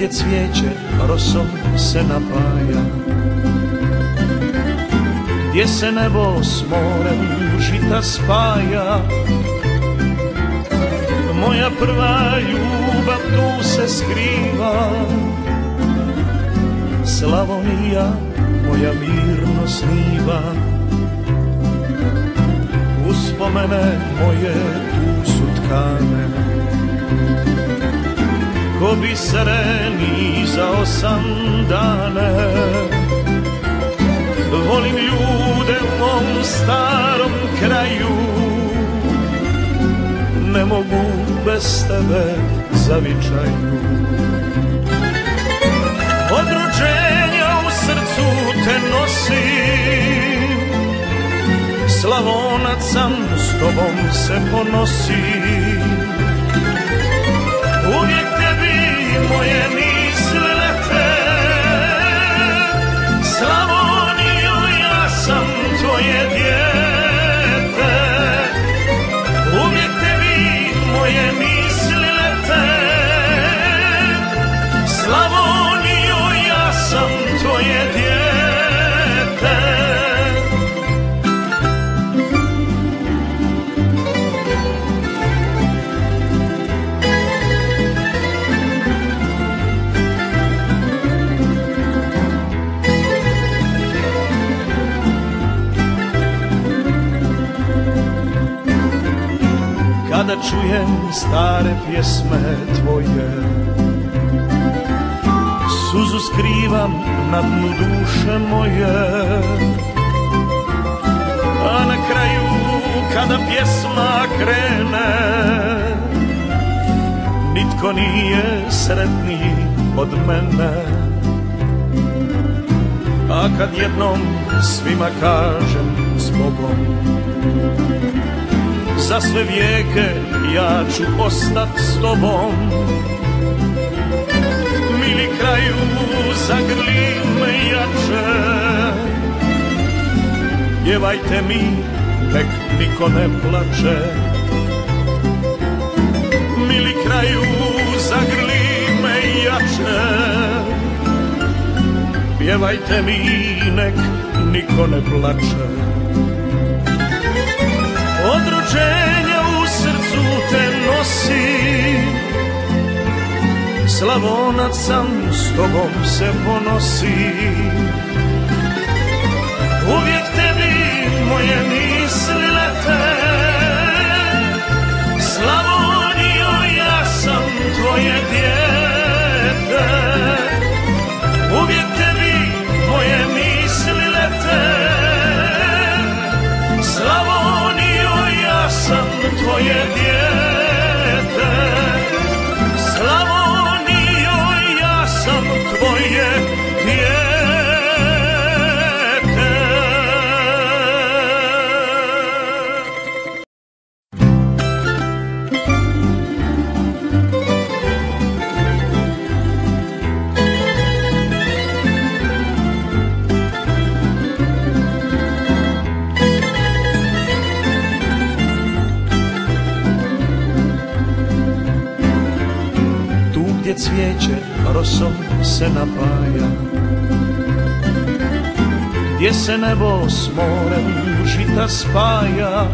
gdje cvijeće rosom se napaja, gdje se nebo s morem žita spaja. Moja prva ljubav tu se skriva, Slavonija moja mirno sniva. Uspomene moje tu su tkane, ko bisere nizao sam dane. Volim ljude u mom starom kraju, ne mogu bez tebe zavičaju. Od rođenja u srcu te nosim, Slavonac sam, s tobom se ponosim. Uvijek tebi moje misli lete, Slavonijo, ja sam tvoje dijete. Uvijek tebi moje misli lete, Slavonijo, ja sam tvoje dijete. Kada čujem stare pjesme tvoje, suzu skrivam na dnu duše moje. A na kraju kada pjesma krene, nitko nije sretniji od mene. A kad jednom svima kažem zbogom, za sve vijeke ja ću ostat s tobom. Mili kraju, zagrli me jače, pjevajte mi, nek niko ne plače. Mili kraju, zagrli me jače, pjevajte mi, nek niko ne plače. Od rođenja u srcu te nosim, Slavonac sam, s tobom se ponosim. Uvijek tebi moje misli lete, Slavonijo, ja sam tvoje dijete. Uvijek tebi moje misli lete, Slavonijo, ja sam tvoje dijete. Slavonijo, ja sam tvoje dijete. Gdje cvijeće rosom se napaja, gdje se nebo s morem žita spaja.